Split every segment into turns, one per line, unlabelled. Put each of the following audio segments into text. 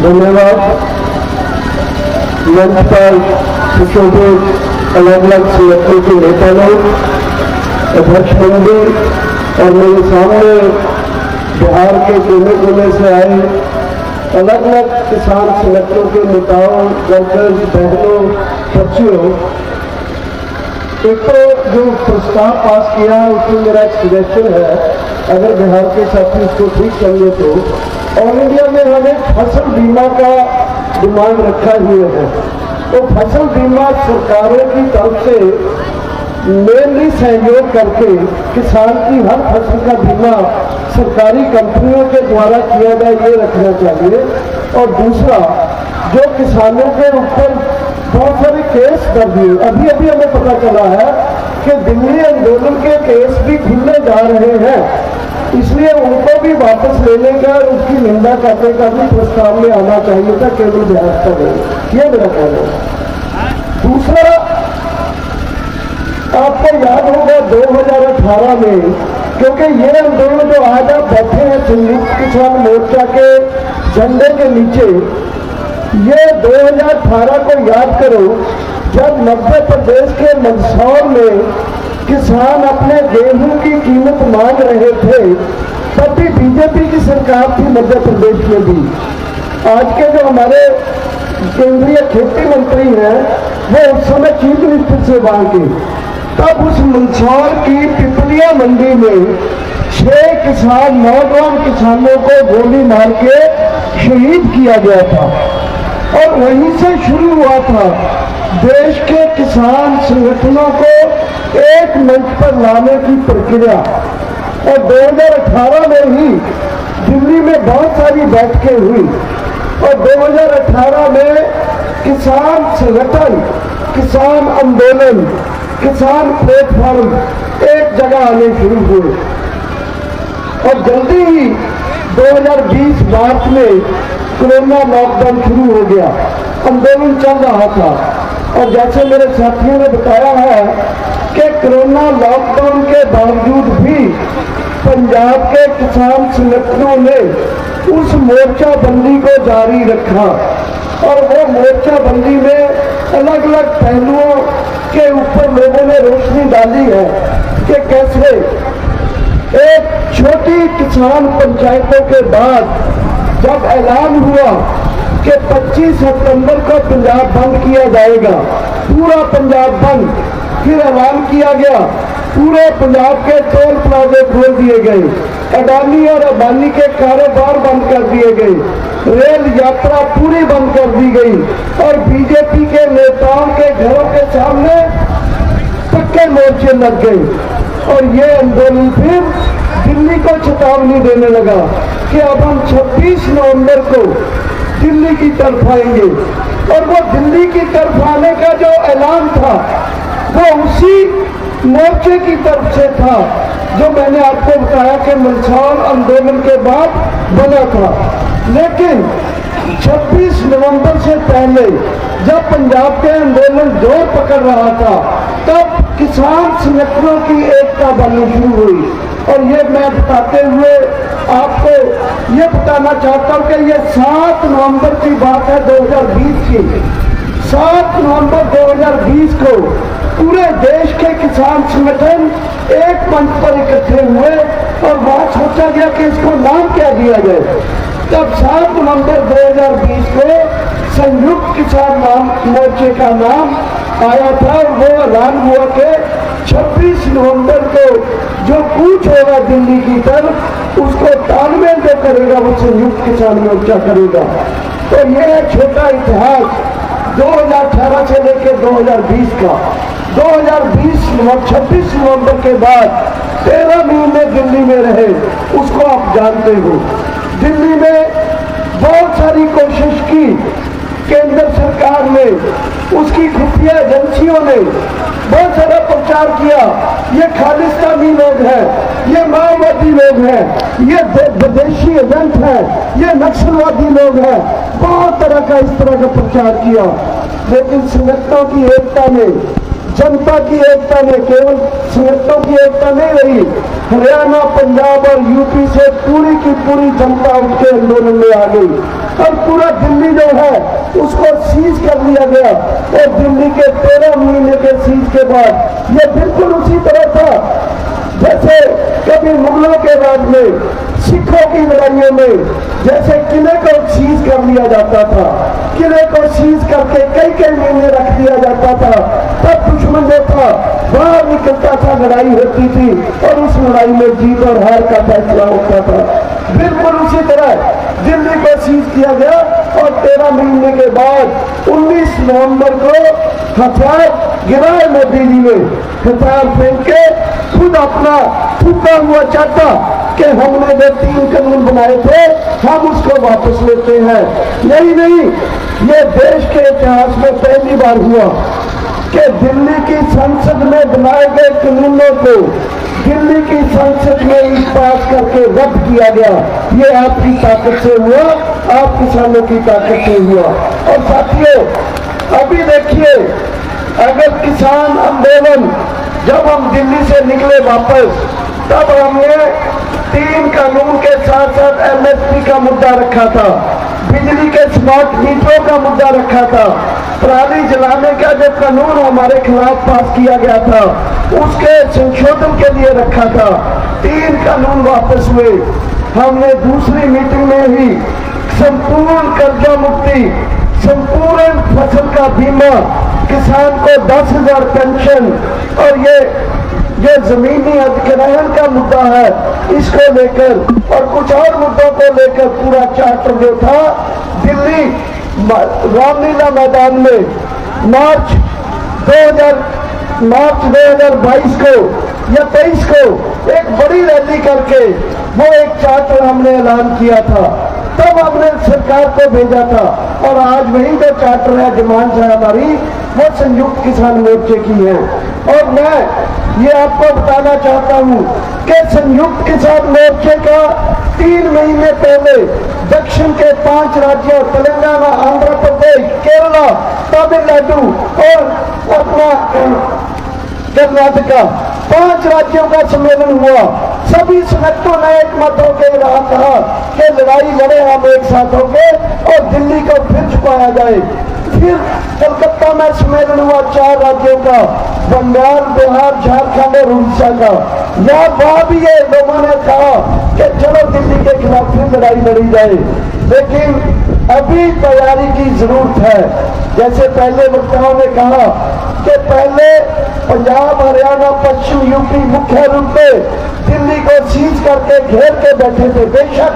धन्यवाद। मंच पर सुशोभित अलग अलग संगठनों के नेता लोग, अध्यक्ष मंडल और मेरे सामने बिहार के कोने कोने से आए अलग अलग किसान संगठनों के नेताओं, वर्कर्स, बहनों, बच्चियों, एक तो जो प्रस्ताव पास किया है उसमें मेरा एक सजेशन है, अगर बिहार के साथी इसको ठीक समझे तो ऑल इंडिया में हमें फसल बीमा का डिमांड रखा हुआ है। तो फसल बीमा सरकारों की तरफ से मेनली सहयोग करके किसान की हर फसल का बीमा सरकारी कंपनियों के द्वारा किया जाए, ये रखना चाहिए। और दूसरा, जो किसानों के ऊपर बहुत सारे केस दर्ज हुए, अभी अभी हमें पता चला है कि दिल्ली आंदोलन के केस भी खुलने जा रहे हैं, इसलिए उनको भी वापस लेने का और उसकी निंदा करने का भी प्रस्ताव में आना चाहिए था, केवल बहस का नहीं। ये मेरा कहना है। दूसरा, आपको याद होगा 2018 में, क्योंकि ये आंदोलन जो आज आप बैठे हैं संयुक्त किसान मोर्चा के झंडे के नीचे, ये 2018 को याद करो जब मध्य प्रदेश के मंदसौर में किसान अपने गेहूं की कीमत मांग रहे थे, तब भी बीजेपी की सरकार थी मध्य प्रदेश में भी। आज के जो हमारे केंद्रीय खेती मंत्री हैं वो उस समय चीफ मिनिस्टर से मांगे, तब उस मंदसौर की पिपलिया मंडी में 6 किसान, नौजवान किसानों को गोली मार के शहीद किया गया था। और वहीं से शुरू हुआ था देश के किसान संगठनों को एक मंच पर लाने की प्रक्रिया। और 2018 में ही दिल्ली में बहुत सारी बैठकें हुई और 2018 में किसान संगठन, किसान आंदोलन, किसान प्लेटफॉर्म एक जगह आने शुरू हुए। और जल्दी ही 2020 मार्च में कोरोना लॉकडाउन शुरू हो गया, आंदोलन चल रहा था। और जैसे मेरे साथियों ने बताया है कि कोरोना लॉकडाउन के बावजूद भी पंजाब के किसान संगठनों ने उस मोर्चाबंदी को जारी रखा। और वो मोर्चाबंदी में अलग अलग पहलुओं के ऊपर लोगों ने रोशनी डाली है कि कैसे एक छोटी किसान पंचायतों के बाद जब ऐलान हुआ कि 25 सितंबर को पंजाब बंद किया जाएगा, पूरा पंजाब बंद, फिर ऐलान किया गया पूरे पंजाब के टोल प्लाजे खोल दिए गए, अडानी और अंबानी के कारोबार बंद कर दिए गए, रेल यात्रा पूरी बंद कर दी गई और बीजेपी के नेताओं के घरों के सामने पक्के मोर्चे लग गए। और ये आंदोलन फिर दिल्ली को चेतावनी देने लगा कि अब हम 26 नवंबर को दिल्ली की तरफ आएंगे। और वो दिल्ली की तरफ आने का जो ऐलान था वो उसी मोर्चे की तरफ से था जो मैंने आपको बताया कि मंदसौर आंदोलन के बाद बना था। लेकिन 26 नवंबर से पहले जब पंजाब के आंदोलन जोर पकड़ रहा था, तब किसान संगठनों की एकता बननी शुरू हुई। और ये मैं बताते हुए आपको ये बताना चाहता हूँ कि ये 7 नवंबर की बात है 2020 की। 7 नवंबर 2020 को पूरे देश के किसान संगठन एक मंच पर इकट्ठे हुए और वहां सोचा गया कि इसको नाम क्या दिया जाए। तब 7 नवंबर 2020 को संयुक्त किसान मोर्चे का नाम आया था और वो ऐलान हुआ कि 26 नवंबर को जो कूच होगा दिल्ली की तरफ, उसको तालमेल जो करेगा वो संयुक्त किसान मोर्चा करेगा। तो ये है छोटा इतिहास 2018 से लेकर 2020 का। 2020 26 नवंबर के बाद 13 महीने दिल्ली में रहे, उसको आप जानते हो। दिल्ली में बहुत सारी कोशिश की केंद्र सरकार ने, उसकी खुफिया एजेंसियों ने बहुत सारा प्रचार किया, ये खालिस्तानी लोग हैं, ये माओवादी लोग हैं, ये विदेशी एजेंट हैं, ये नक्सलवादी लोग हैं, बहुत तरह का इस तरह का प्रचार किया। लेकिन संगठनों की एकता ने जनता की एकता में, केवल संगठनों की एकता नहीं रही, हरियाणा, पंजाब और यूपी से पूरी की पूरी जनता उठ के आंदोलन में आ गई और पूरा दिल्ली जो है उसको सीज कर लिया गया। और दिल्ली के 13 महीने के सीज के बाद ये बिल्कुल उसी तरह था जैसे कभी मुगलों के राज में, सिखों की लड़ाइयों में जैसे किले को सीज कर लिया जाता था, किले को सीज करके कई कई महीने रख दिया जाता था, तब दुश्मन जो था बाहर निकलता था, लड़ाई होती थी और उस लड़ाई में जीत और हार का फैसला होता था। बिल्कुल उसी तरह दिल्ली को सीज किया गया और 13 महीने के बाद 19 नवंबर को हथियार गिराए मोदी जी ने, हथियार फेंक के खुद अपना थूका हुआ चाहता कि हमने जो 3 कानून बनाए थे हम उसको वापस लेते हैं। नहीं, ये देश के इतिहास में पहली बार हुआ कि दिल्ली की संसद में बनाए गए कानूनों को दिल्ली की संसद में इस पास करके रद्द किया गया। ये आपकी ताकत से हुआ, आप किसानों की ताकत से हुआ। और साथियों, अभी देखिए, अगर किसान आंदोलन जब हम दिल्ली से निकले वापस, तब हमने 3 कानून के साथ साथ एमएसपी का मुद्दा रखा था, बिजली के स्मार्ट मीटरों का मुद्दा रखा था, पराली जलाने का जो कानून हमारे खिलाफ पास किया गया था उसके संशोधन के लिए रखा था। 3 कानून वापस हुए। हमने दूसरी मीटिंग में ही संपूर्ण कर्जा मुक्ति, संपूर्ण फसल का बीमा, किसान को 10,000 पेंशन और ये जमीनी अधिग्रहण का मुद्दा है, इसको लेकर और कुछ और मुद्दों को लेकर पूरा चार्टर जो था दिल्ली रामलीला मैदान में मार्च 2022 को या 23 को एक बड़ी रैली करके वो एक चार्टर हमने ऐलान किया था। तब हमने सरकार को भेजा था और आज वही जो चार्टर है, डिमांड है हमारी, वो संयुक्त किसान मोर्चे की है। और मैं ये आपको बताना चाहता हूँ कि संयुक्त किसान मोर्चे का 3 महीने पहले दक्षिण के 5 राज्यों तेलंगाना, आंध्र प्रदेश, केरला, तमिलनाडु और अपना कर्नाटका 5 राज्यों का सम्मेलन हुआ। सभी संगठनों ने एक मत होकर कहा कि लड़ाई लड़े हम एक साथ होकर और दिल्ली को फिर छुपाया जाए। फिर कलकत्ता में सम्मेलन हुआ 4 राज्यों का, बंगाल, बिहार, झारखंड और उड़ीसा का। यहाँ वहां भी ये लोगों ने कहा कि चलो दिल्ली के खिलाफ फिर लड़ाई लड़ी जाए, लेकिन अभी तैयारी की जरूरत है। जैसे पहले वक्ताओं ने कहा कि पहले पंजाब, हरियाणा, पश्चिम यूपी मुख्य रूप से दिल्ली को सीज करके घेर के बैठे थे। बेशक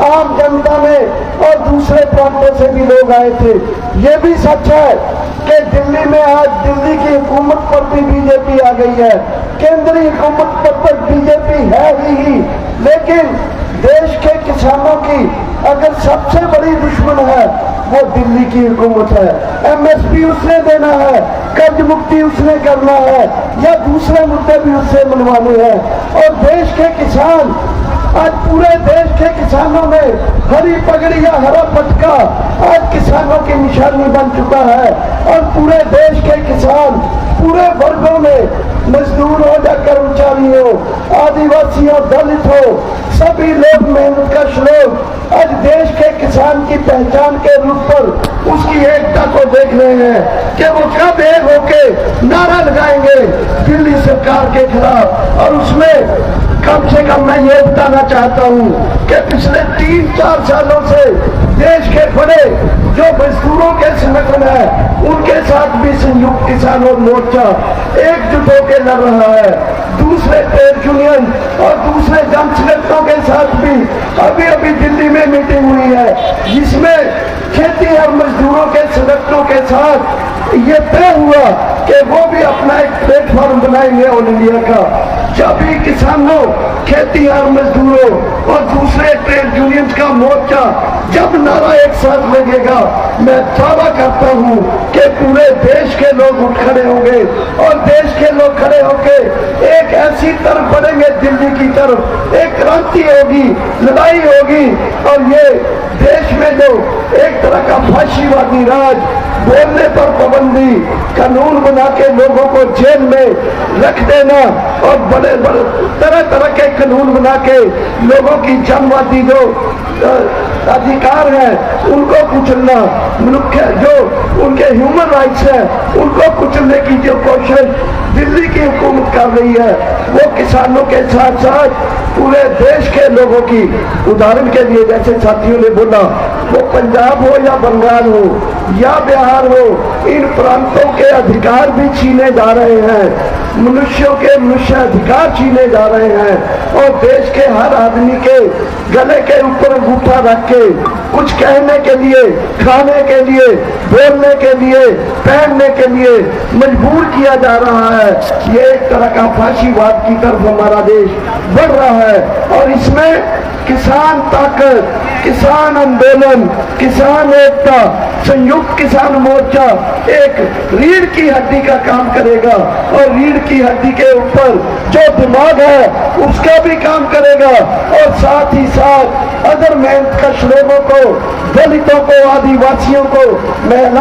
आम जनता में और दूसरे प्रांतों से भी लोग आए थे। ये भी सच है कि दिल्ली में आज दिल्ली की हुकूमत पर भी बीजेपी आ गई है, केंद्रीय हुकूमत पर बीजेपी है ही, लेकिन देश के किसानों की अगर सबसे बड़ी दुश्मन है वो दिल्ली की हुकूमत है। एमएसपी उसने देना है, कर्ज मुक्ति उसने करना है या दूसरे मुद्दे भी उससे मनवाने हैं। और देश के किसान, आज पूरे देश के किसानों में हरी पगड़ी या हरा पटका आज किसानों की निशानी बन चुका है। और पूरे देश के किसान पूरे वर्गों में, मजदूर हो या कर्मचारी हो, आदिवासी हो, दलित हो, सभी लोग मेहनतकश लोग आज देश के किसान की पहचान के रूप पर उसकी एकता को देख रहे हैं कि वो कब एक होके नारा लगाएंगे दिल्ली सरकार के खिलाफ। और उसमें कम से कम मैं ये बताना चाहता हूँ कि पिछले 3-4 सालों से देश के बड़े जो मजदूरों के संगठन है उनके साथ भी संयुक्त किसान और मोर्चा एकजुट होकर लड़ रहा है। दूसरे ट्रेड यूनियन और दूसरे जन संगठनों के साथ भी अभी दिल्ली में मीटिंग हुई है, जिसमें खेती और मजदूरों के संगठनों के साथ ये तय हुआ कि वो भी अपना एक प्लेटफॉर्म बनाएंगे ऑल इंडिया का। जब भी किसानों, खेती और मजदूरों और दूसरे ट्रेड यूनियन का मोर्चा जब नारा एक साथ लगेगा, मैं दावा करता हूँ कि पूरे देश के लोग उठ खड़े होंगे और देश के लोग खड़े होकर एक ऐसी तरफ बढ़ेंगे दिल्ली की तरफ, एक क्रांति होगी, लड़ाई होगी और ये देश में जो एक तरह का फांसीवादी राज, बोलने पर पाबंदी, कानून बना के लोगों को जेल में रख देना और बड़े बड़े तरह तरह के कानून बना के लोगों की जनवादी जो अधिकार है उनको कुचलना, मनुष्य जो उनके ह्यूमन राइट्स है उनको कुचलने की जो कोशिश दिल्ली की हुकूमत कर रही है, वो किसानों के साथ साथ पूरे देश के लोगों की, उदाहरण के लिए जैसे साथियों ने बोला, वो पंजाब हो या बंगाल हो या बिहार हो, इन प्रांतों के अधिकार भी छीने जा रहे हैं, मनुष्यों के मनुष्य अधिकार छीने जा रहे हैं और देश के हर आदमी के गले के ऊपर अंगूठा रख के कुछ कहने के लिए, खाने के लिए, बोलने के लिए, पहनने के लिए मजबूर किया जा रहा है। ये एक तरह का फांसीवाद की तरफ हमारा देश बढ़ रहा है और इसमें किसान ताकत, किसान आंदोलन, किसान एकता, संयुक्त किसान मोर्चा एक रीढ़ की हड्डी का काम करेगा और रीढ़ की हड्डी के ऊपर जो दिमाग है उसका भी काम करेगा और साथ ही साथ अदर मेहनत कश लोगों को, दलितों को, आदिवासियों को, महिला